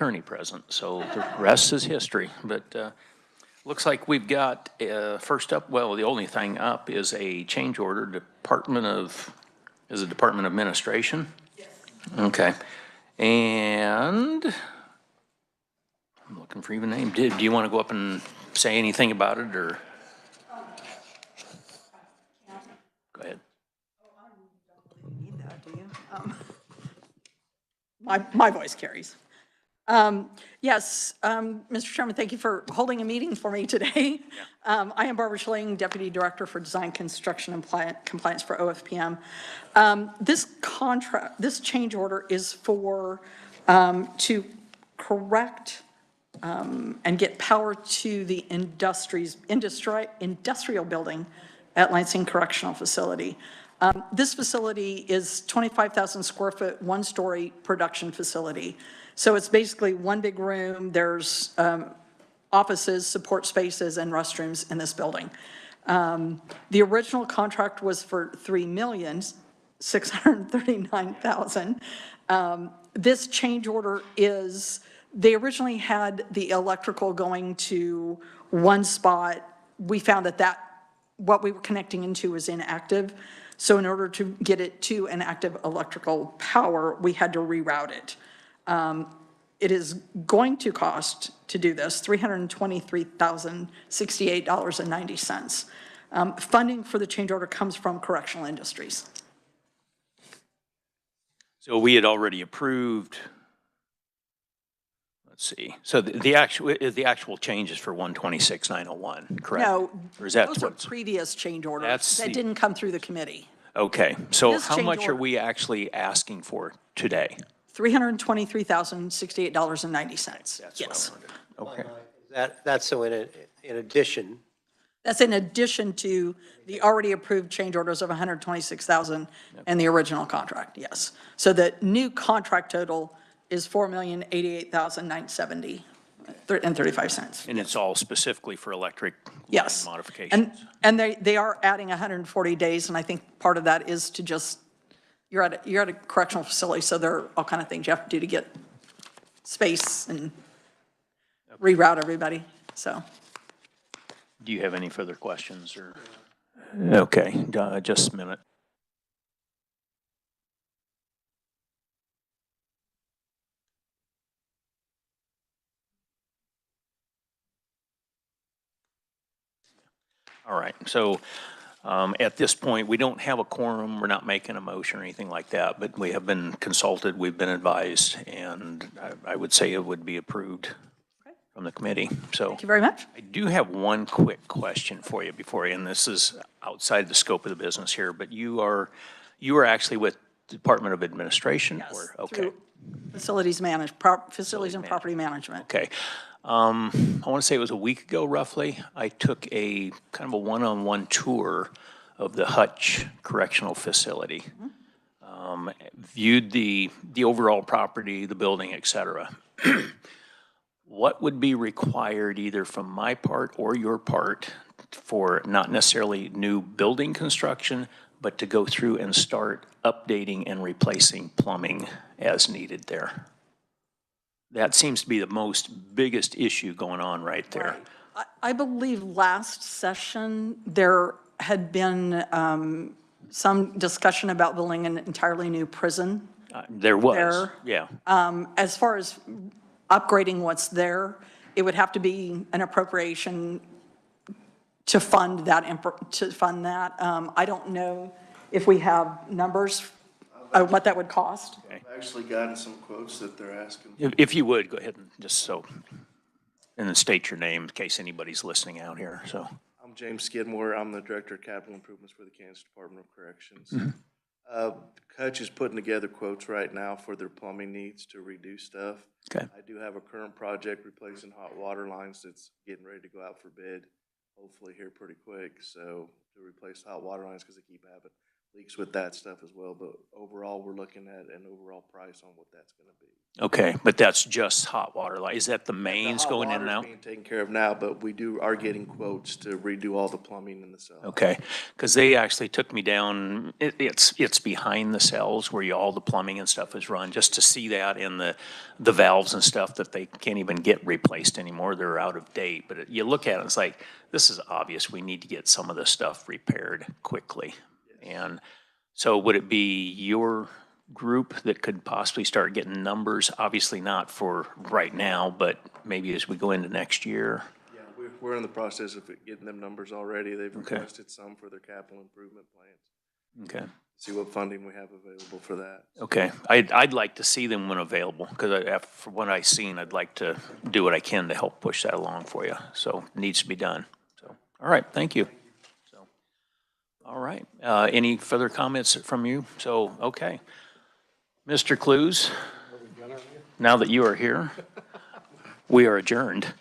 attorney present, so the rest is history. But looks like we've got first up, well, the only thing up is a change order, Department of Administration? Yes. Okay. And I'm looking for even name. Do you want to go up and say anything about it, or? Go ahead. Need that, do you? My voice carries. Yes, Mr. Chairman, thank you for holding a meeting for me today. Yeah. I am Barbara Schilling, Deputy Director for Design, Construction, and Compliance for OFPM. This change order is for to correct and get power to the industrial building at Lansing Correctional Facility. This facility is 25,000 square foot, one-story production facility. So it's basically one big room. There's offices, support spaces, and restrooms in this building. The original contract was for $3,639,000. This change order is, they originally had the electrical going to one spot. We found that what we were connecting into was inactive. So in order to get it to an active electrical power, we had to reroute it. It is going to cost to do this $323,068.90. Funding for the change order comes from correctional industries. So we had already approved. Let's see. So the actual change is for 126,901, correct? No, or is that those are previous change orders that didn't come through the committee. Okay, so how much are we actually asking for today? $323,068.90. Yes. Okay. That's so in addition. That's in addition to the already approved change orders of $126,000 and the original contract. Yes. So the new contract total is $4,088,970.35. And it's all specifically for electric yes. modifications. And they are adding 140 days, and I think part of that is to just you're at a correctional facility, so there are all kind of things you have to do to get space and reroute everybody. So. Do you have any further questions or? Okay, just a minute. All right, so at this point, we don't have a quorum. We're not making a motion or anything like that, but we have been consulted, we've been advised, and I would say it would be approved from the committee. So thank you very much. I do have one quick question for you before I end. This is outside the scope of the business here, but you are actually with the Department of Administration? Yes, or, okay. Facilities and property management. Okay. I want to say it was a week ago, roughly. I took a kind of a one-on-one tour of the Hutch Correctional Facility. Viewed the overall property, the building, et cetera. What would be required either from my part or your part for not necessarily new building construction, but to go through and start updating and replacing plumbing as needed there? That seems to be the biggest issue going on right there. Right. I believe last session there had been some discussion about building an entirely new prison. There was, yeah. As far as upgrading what's there, it would have to be an appropriation to fund that. I don't know if we have numbers what that would cost. Okay. I've actually gotten some quotes that they're asking. If you would, go ahead and just and then state your name in case anybody's listening out here. So I'm James Skidmore. I'm the Director of Capital Improvements for the Kansas Department of Corrections. Hutch is putting together quotes right now for their plumbing needs to redo stuff. Okay. I do have a current project replacing hot water lines that's getting ready to go out for bid, hopefully here pretty quick. So to replace hot water lines because they keep having leaks with that stuff as well. But overall, we're looking at an overall price on what that's gonna be. Okay, but that's just hot water line. Is that the mains The hot going in and water's out? being taken care of now, but we are getting quotes to redo all the plumbing in the cell. Okay, because they actually took me down, it's behind the cells where all the plumbing and stuff is run, just to see that, and the valves and stuff that they can't even get replaced anymore. They're out of date. But you look at it, it's like, this is obvious. We need to get some of this stuff repaired quickly. And so would it be your group that could possibly start getting numbers? Obviously not for right now, but maybe as we go into next year? Yeah, we're in the process of getting them numbers already. They've Okay. requested some for their capital improvement plans. Okay. See what funding we have available for that. Okay, I'd like to see them when available, because from what I've seen, I'd like to do what I can to help push that along for you. So it needs to be done. So, all right, thank you. So, all right, any further comments from you? So, okay. Mr. Clues, now that you are here, we are adjourned.